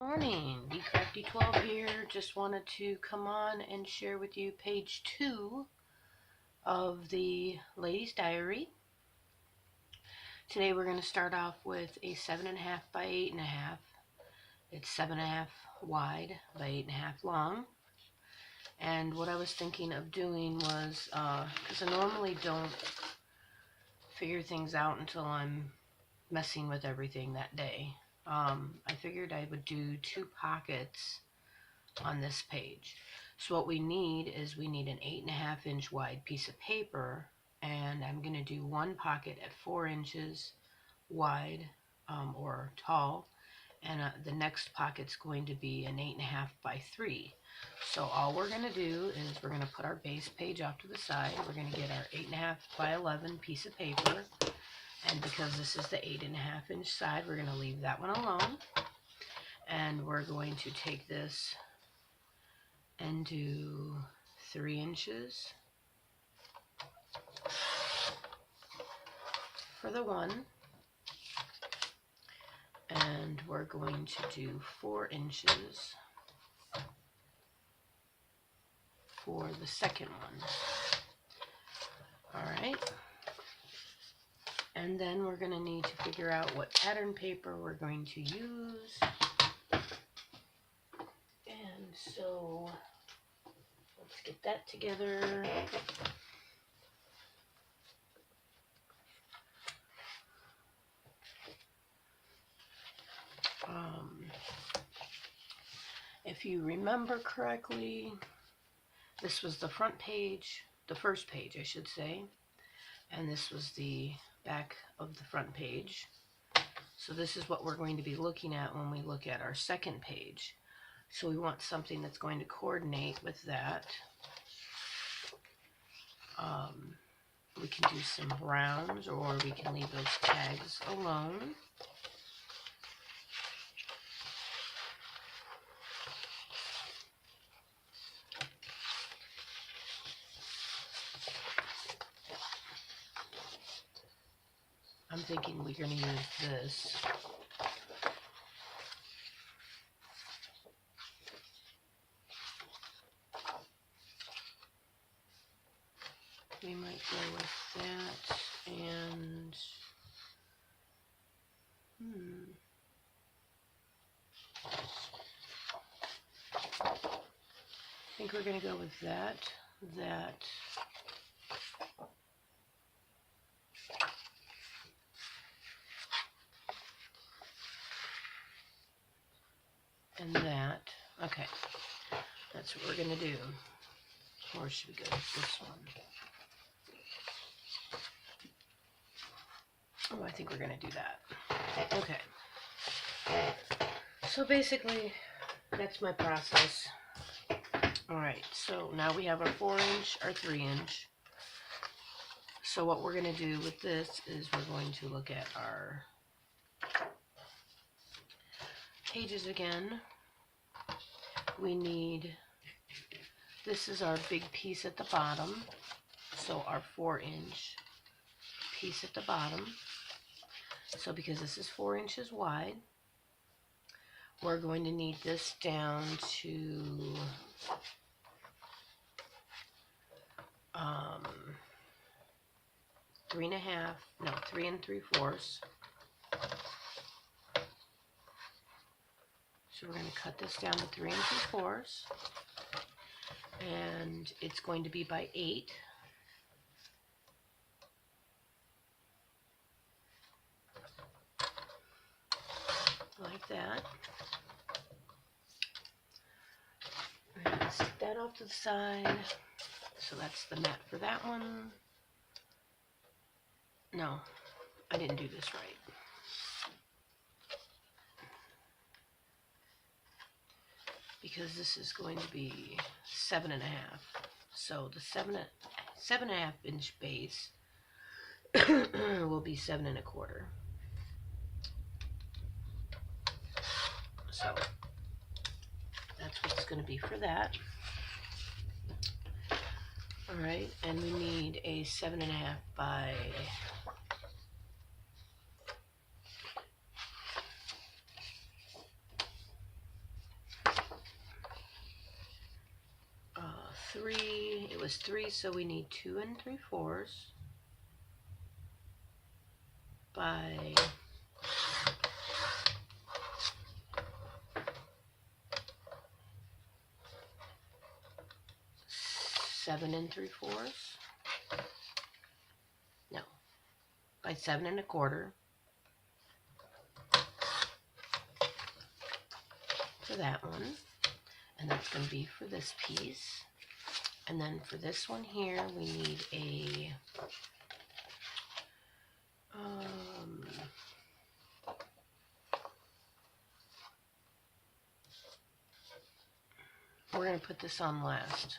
Morning, BCrafty12 here. Just wanted to come on and share with you page 2 of the Lady's Diary. Today we're going to start off with a 7.5 by 8.5. It's 7.5 wide by 8.5 long. And what I was thinking of doing was, because I normally don't figure things out until I'm messing with everything that day. I figured I would do 2 pockets on this page. So what we need is we need an 8.5 inch wide piece of paper, and I'm going to do one pocket at 4 inches wide or tall, and the next pocket's going to be an 8.5 by 3. So all we're going to do is we're going to put our base page off to the side. We're going to get our 8.5 by 11 piece of paper, and because this is the 8.5 inch side, we're going to leave that one alone, and we're going to take this and do 3 inches for the one, and we're going to do 4 inches for the second one. Alright, and then we're going to need to figure out what pattern paper we're going to use, and so let's get that together. If you remember correctly, this was the front page, the first page I should say, and this was the back of the front page. So this is what we're going to be looking at when we look at our second page. So we want something that's going to coordinate with that. We can do some browns, or we can leave those tags alone. I'm thinking we're going to use this. We might go with that, and I think we're going to go with that, and that. Okay, that's what we're going to do. Or should we go with this one? Oh, I think we're going to do that. Okay. So basically, that's my process. Alright, so now we have our 4 inch, our 3 inch. So what we're going to do with this is we're going to look at our pages again. We need, this is our big piece at the bottom, so our 4 inch piece at the bottom. So because this is 4 inches wide, we're going to need this down to 3 3/4. So we're going to cut this down to 3 3/4, and it's going to be by 8. Like that. We're going to stick that off to the side. So that's the mat for that one. No, I didn't do this right. Because this is going to be 7.5. So the 7.5 inch base will be 7 1/4. So that's what it's going to be for that. Alright, and we need a 7.5 by 3, it was 3, so we need 2 3/4 by 7 3/4. No, by 7 1/4 for that one. And that's going to be for this piece. And then for this one here, we need a we're going to put this on last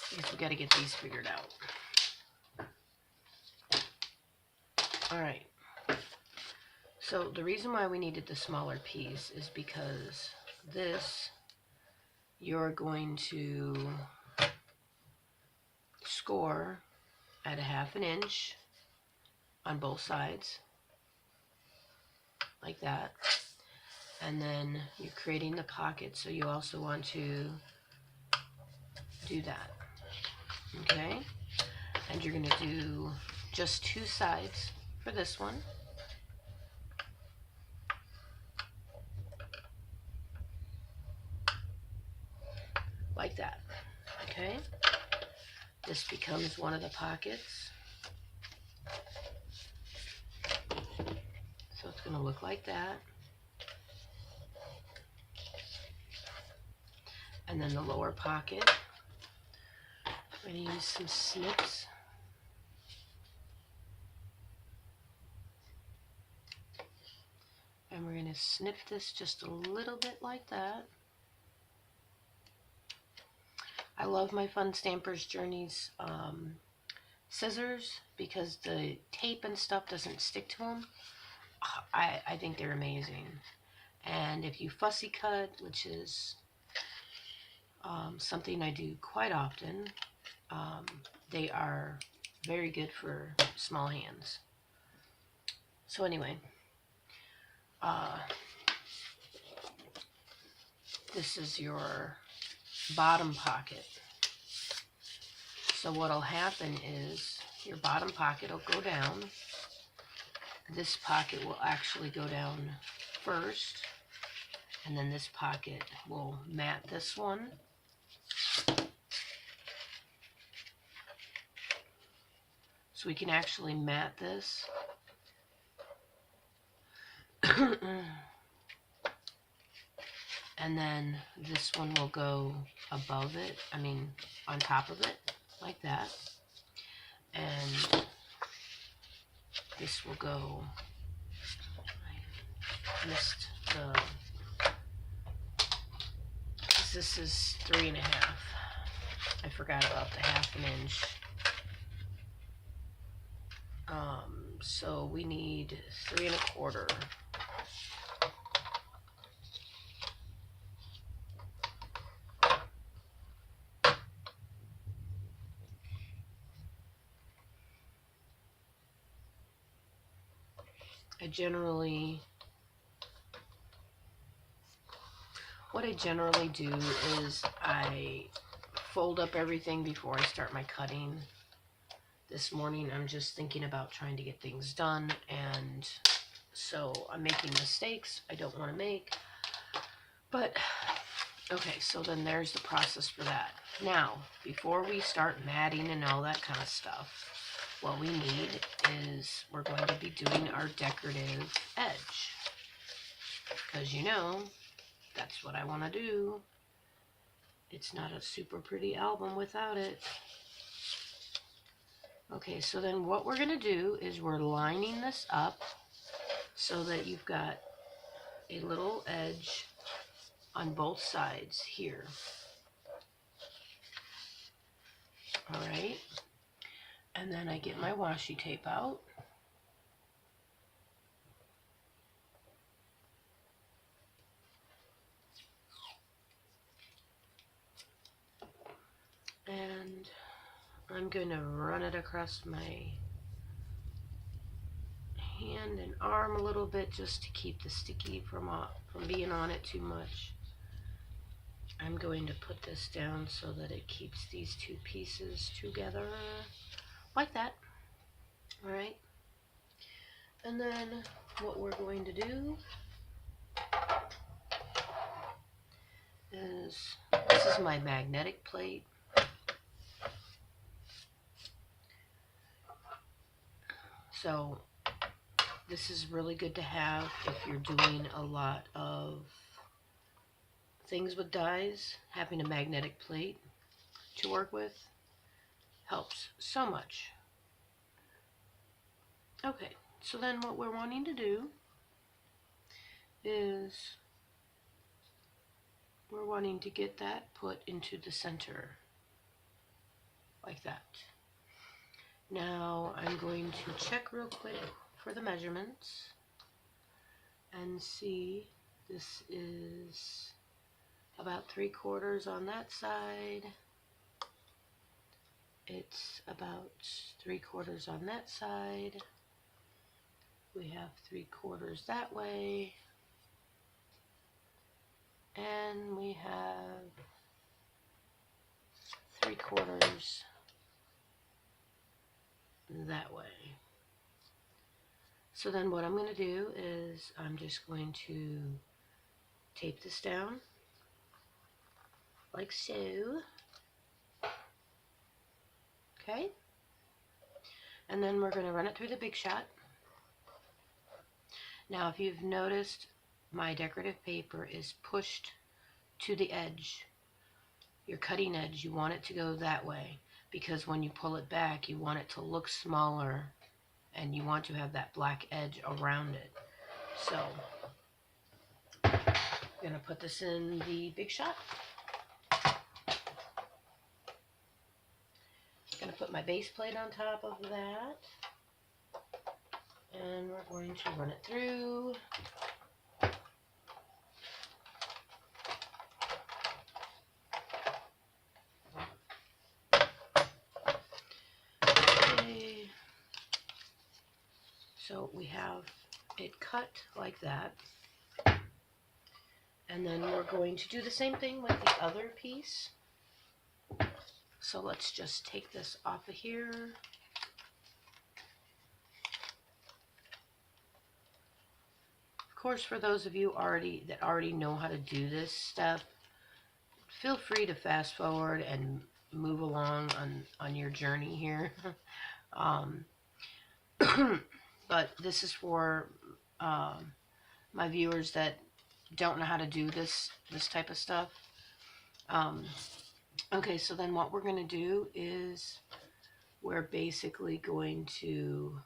because we got to get these figured out. Alright, so the reason why we needed the smaller piece is because this, you're going to score at 1/2 inch on both sides, like that. And then you're creating the pocket, so you also want to do that. Okay? And you're going to do just 2 sides for this one. Like that. Okay? This becomes one of the pockets. So it's going to look like that. And then the lower pocket, I'm going to use some snips. And we're going to snip this just a little bit like that. I love my Fun Stampers Journeys scissors because the tape and stuff doesn't stick to them. I think they're amazing. And if you fussy cut, which is something I do quite often, they are very good for small hands. So anyway, this is your bottom pocket. So what'll happen is your bottom pocket will go down. This pocket will actually go down first, and then this pocket will mat this one. So we can actually mat this. And then this one will go above it, on top of it, like that. And this will go, I missed the, this is 3 1/2. I forgot about the 1/2 inch. So we need 3 1/4. What I generally do is I fold up everything before I start my cutting. This morning I'm just thinking about trying to get things done, and so I'm making mistakes I don't want to make. But okay, so then there's the process for that. Now, before we start matting and all that kind of stuff, what we need is we're going to be doing our decorative edge. Because that's what I want to do. It's not a super pretty album without it. Okay, so then what we're going to do is we're lining this up so that you've got a little edge on both sides here. Alright, and then I get my washi tape out. And I'm going to run it across my hand and arm a little bit just to keep the sticky from being on it too much. I'm going to put this down so that it keeps these two pieces together like that. Alright, and then what we're going to do is, this is my magnetic plate. So this is really good to have if you're doing a lot of things with dies. Having a magnetic plate to work with helps so much. Okay, so then what we're wanting to do is we're wanting to get that put into the center like that. Now I'm going to check real quick for the measurements and see. This is about 3/4 on that side. It's about 3/4 on that side. We have 3/4 that way, and we have 3/4 that way. So then what I'm going to do is I'm just going to tape this down like so. Okay, and then we're going to run it through the Big Shot. Now if you've noticed, my decorative paper is pushed to the edge. Your cutting edge, you want it to go that way, because when you pull it back you want it to look smaller and you want to have that black edge around it. So I'm going to put this in the Big Shot. Going to put my base plate on top of that, and we're going to run it through. Okay. So we have it cut like that, and then we're going to do the same thing with the other piece. So let's just take this off of here. Of course, for those of you that already know how to do this stuff, feel free to fast forward and move along on your journey here. But this is for my viewers that don't know how to do this type of stuff. Okay, so then what we're going to do is we're basically going to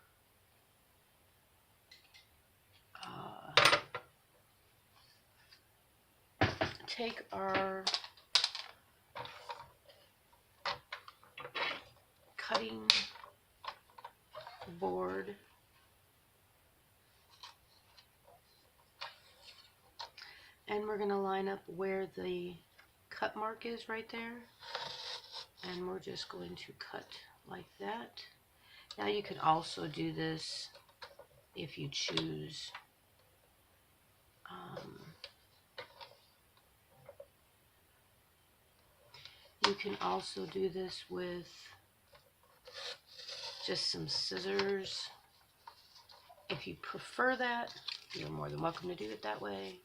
take our cutting board and we're going to line up where the cut mark is right there, and we're just going to cut like that. Now you can also do this if you choose. You can also do this with just some scissors. If you prefer that, you're more than welcome to do it that way.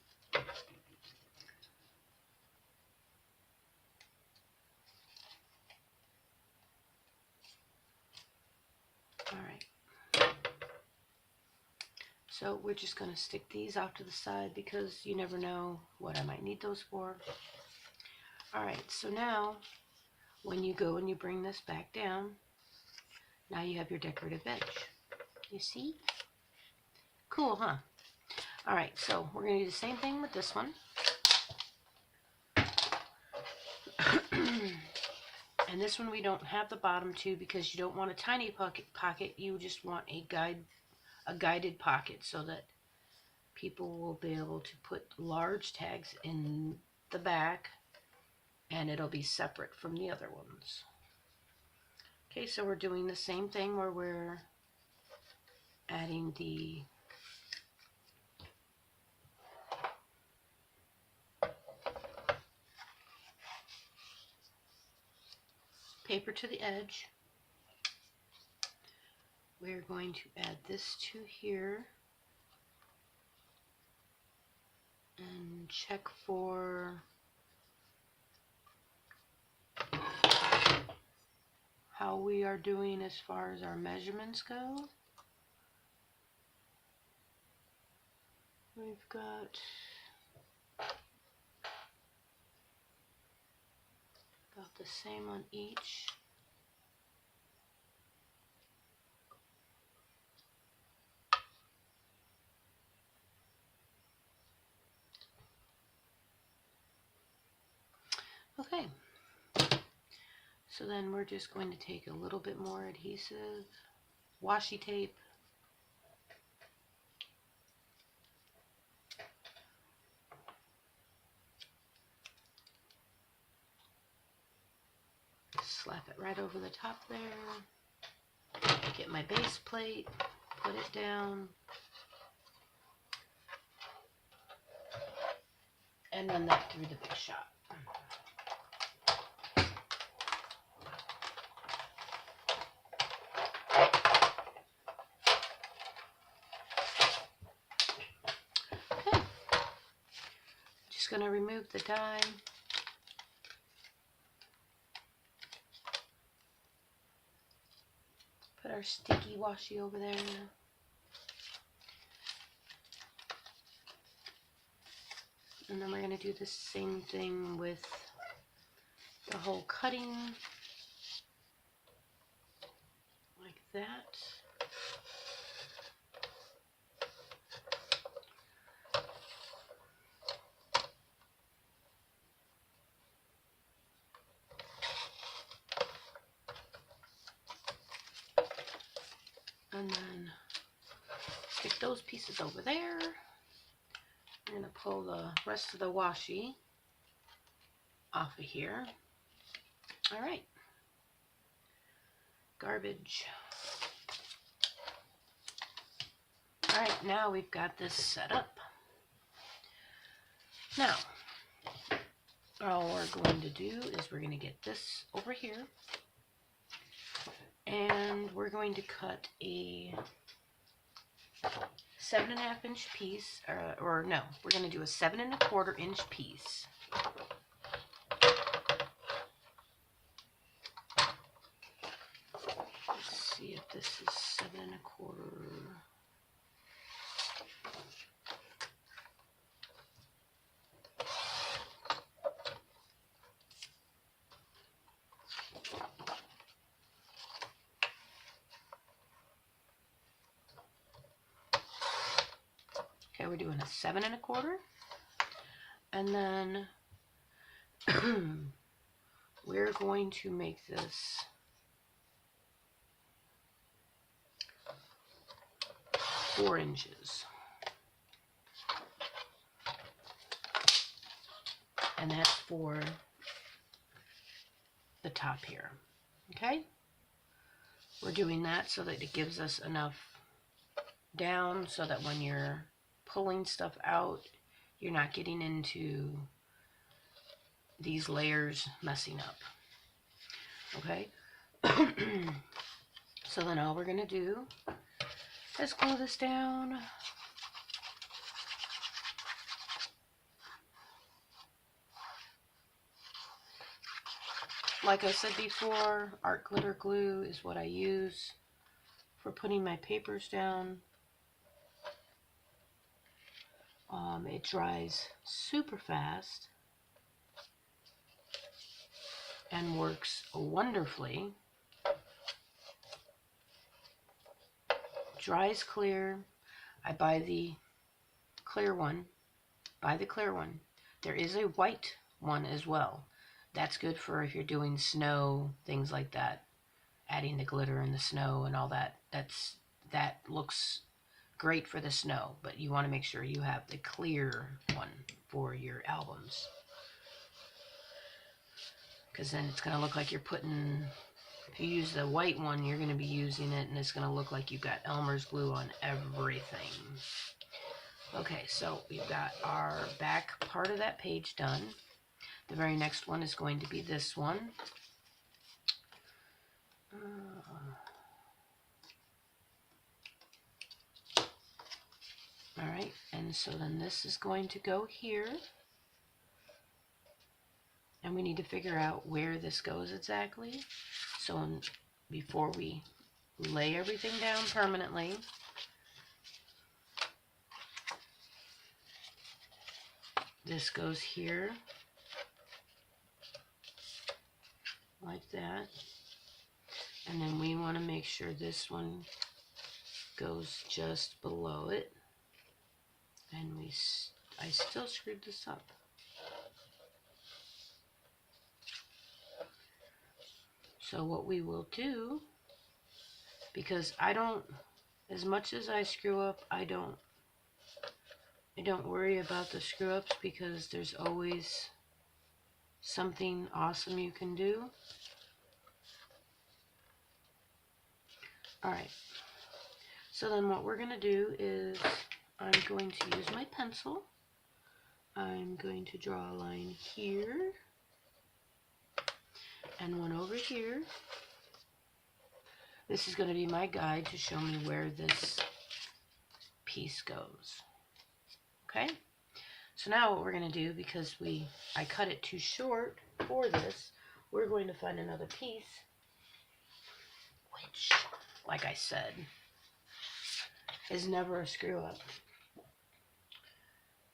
Alright. So we're just going to stick these off to the side because you never know what I might need those for. Alright, so now when you go and you bring this back down, now you have your decorative edge. You see? Cool, huh? Alright, so we're going to do the same thing with this one. And this one we don't have the bottom to because you don't want a tiny pocket. You just want a guided pocket so that people will be able to put large tags in the back and it'll be separate from the other ones. Okay, so we're doing the same thing where we're adding the paper to the edge. We're going to add this to here and check for how we are doing as far as our measurements go. We've got about the same on each. Okay, so then we're just going to take a little bit more adhesive, washi tape, slap it right over the top there, get my base plate, put it down, and run that through the big shot. Okay, just going to remove the die. Put our sticky washi over there. And then we're going to do the same thing with the whole cutting, like that. And then stick those pieces over there. I'm going to pull the rest of the washi off of here. All right. Garbage. All right, now we've got this set up. Now, all we're going to do is we're going to get this over here. And we're going to cut a 7.5 inch piece, or no, we're going to do a 7 1/4 inch piece. Let's see if this is 7 1/4. Okay, we're doing a 7 1/4, and then we're going to make this 4 inches, and that's for the top here. Okay, we're doing that so that it gives us enough down so that when you're pulling stuff out, you're not getting into these layers messing up. Okay, so then all we're going to do is glue this down. Like I said before, art glitter glue is what I use for putting my papers down. It dries super fast and works wonderfully. Dries clear. I buy the clear one. There is a white one as well. That's good for if you're doing snow, things like that. Adding the glitter and the snow and all that. That looks great for the snow, but you want to make sure you have the clear one for your albums, because then it's going to look like you're putting, if you use the white one, you're going to be using it and it's going to look like you've got Elmer's glue on everything. Okay, so we've got our back part of that page done. The very next one is going to be this one. Alright, and so then this is going to go here. And we need to figure out where this goes exactly. So before we lay everything down permanently, this goes here, like that. And then we want to make sure this one goes just below it. And I still screwed this up. So what we will do, because as much as I screw up, I don't worry about the screw ups, because there's always something awesome you can do. Alright, so then what we're going to do is I'm going to use my pencil. I'm going to draw a line here and one over here. This is going to be my guide to show me where this piece goes. Okay? So now what we're going to do, because I cut it too short for this, we're going to find another piece, which, like I said, is never a screw up.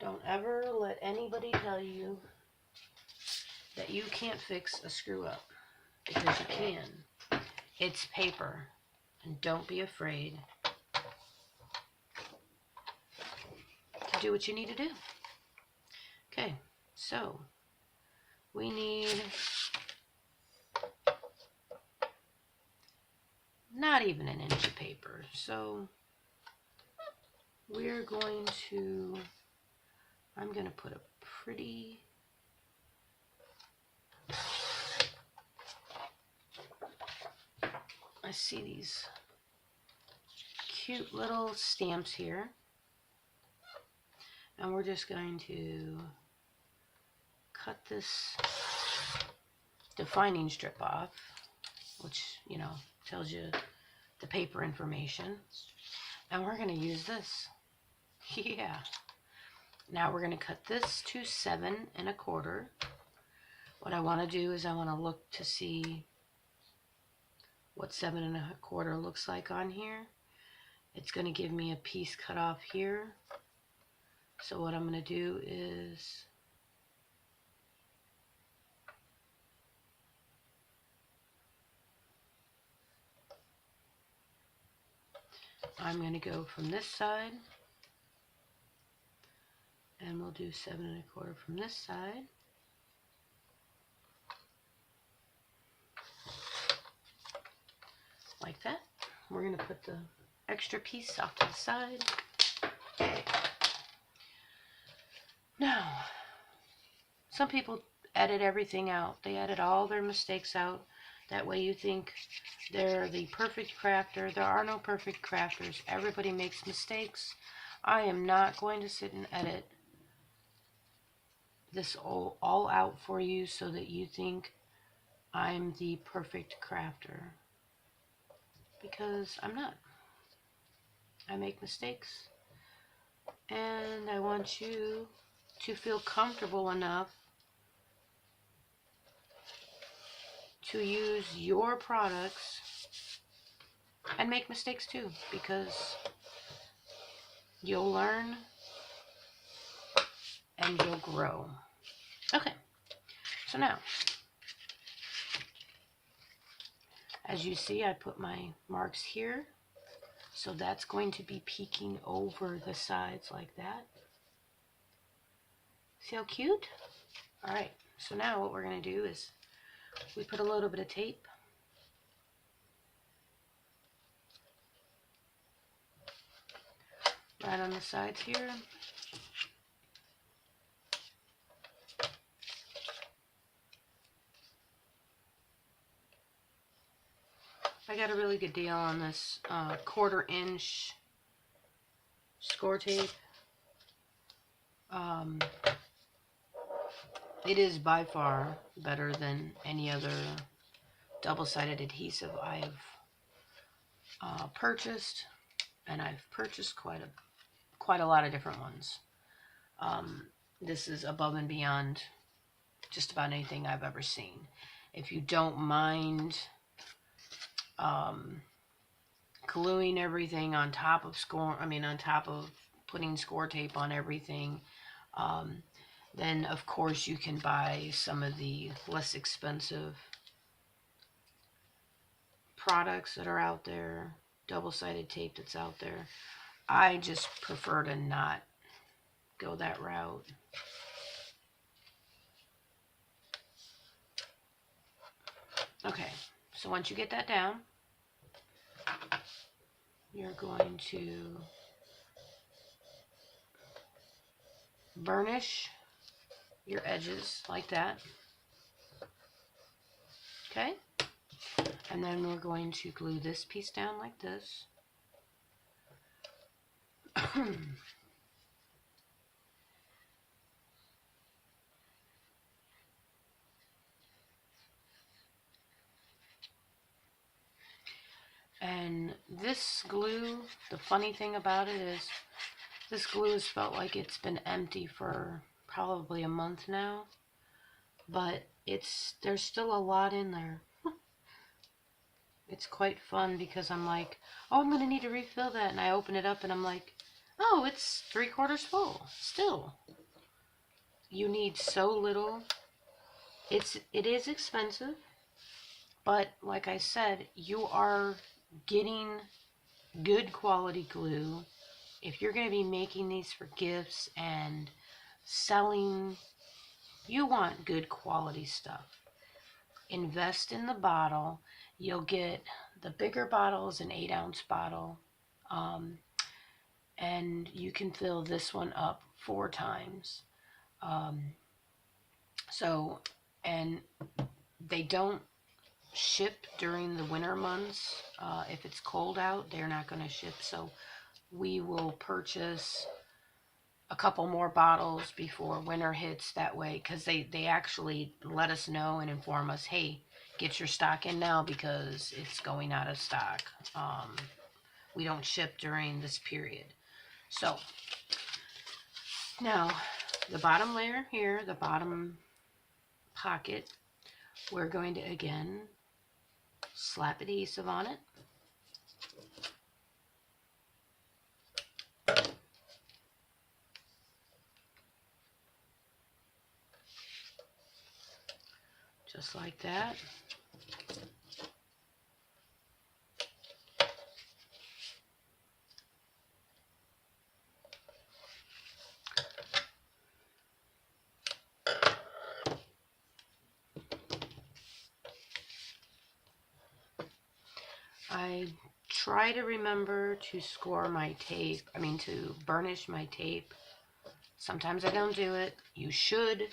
Don't ever let anybody tell you that you can't fix a screw up, because you can. It's paper, and don't be afraid to do what you need to do. Okay, so we need not even an inch of paper. So we're going to, I'm going to put a pretty, I see these cute little stamps here. And we're just going to cut this defining strip off, which, you know, tells you the paper information. And we're going to use this. Yeah. Now we're going to cut this to 7 1/4. What I want to do is I want to look to see what 7 1/4 looks like on here. It's going to give me a piece cut off here. So what I'm going to do is I'm going to go from this side, and we'll do 7 1/4 from this side. Like that. We're going to put the extra piece off to the side. Now, some people edit everything out. They edit all their mistakes out. That way you think they're the perfect crafter. There are no perfect crafters. Everybody makes mistakes. I am not going to sit and edit this all out for you so that you think I'm the perfect crafter. Because I'm not. I make mistakes. And I want you to feel comfortable enough to use your products and make mistakes too, because you'll learn and you'll grow. Okay, so now, as you see, I put my marks here, so that's going to be peeking over the sides like that. See how cute? Alright, so now what we're going to do is we put a little bit of tape right on the sides here. I got a really good deal on this 1/4 inch score tape. It is by far better than any other double-sided adhesive I've purchased, and I've purchased quite a lot of different ones. This is above and beyond just about anything I've ever seen. If you don't mind gluing everything on top of putting score tape on everything, then of course you can buy some of the less expensive products that are out there, double-sided tape that's out there. I just prefer to not go that route. Okay, so once you get that down, you're going to burnish your edges like that. Okay? And then we're going to glue this piece down like this. And this glue, the funny thing about it is this glue has felt like it's been empty for probably a month now, but there's still a lot in there. It's quite fun because I'm like, oh, I'm going to need to refill that, and I open it up and I'm like, oh, it's 3/4 full still. You need so little. It is expensive, but like I said, you are getting good quality glue. If you're going to be making these for gifts and selling, you want good quality stuff. Invest in the bottle. You'll get the bigger bottle is an 8-ounce bottle, and you can fill this one up 4 times. And they don't ship during the winter months. If it's cold out, they're not going to ship. So we will purchase a couple more bottles before winter hits, that way, because they actually let us know and inform us, hey, get your stock in now because it's going out of stock. We don't ship during this period. So now the bottom layer here, the bottom pocket, we're going to again slap adhesive on it. Just like that. I try to remember to score my tape, to burnish my tape. Sometimes I don't do it. You should.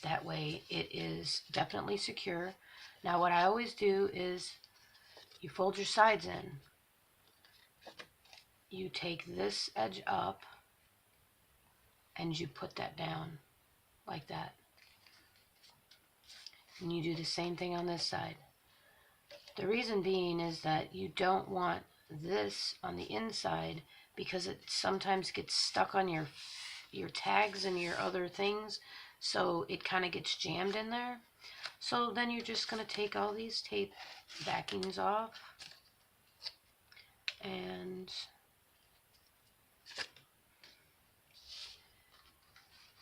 That way it is definitely secure. Now what I always do is you fold your sides in. You take this edge up and you put that down like that. And you do the same thing on this side. The reason being is that you don't want this on the inside because it sometimes gets stuck on your tags and your other things, so it kind of gets jammed in there. So then you're just going to take all these tape backings off and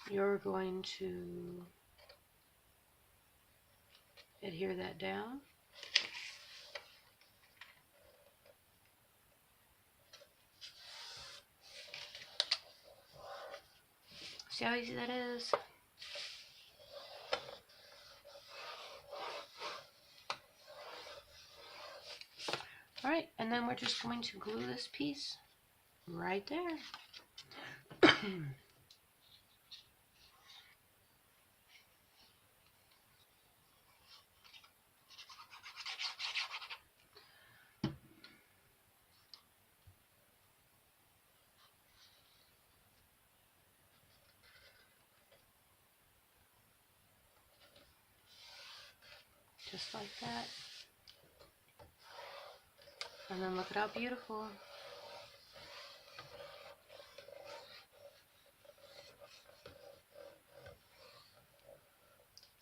you're going to adhere that down. See how easy that is? Alright, and then we're just going to glue this piece right there. Just like that. And then look at how beautiful.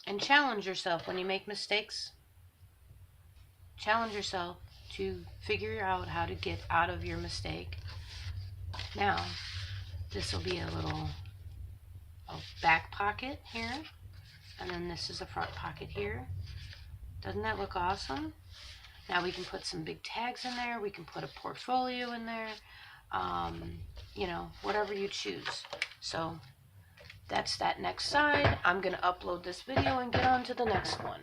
And challenge yourself when you make mistakes. Challenge yourself to figure out how to get out of your mistake. Now, this will be a little back pocket here. And then this is a front pocket here. Doesn't that look awesome? Now we can put some big tags in there. We can put a portfolio in there. You know, whatever you choose. So that's that next side. I'm going to upload this video and get on to the next one.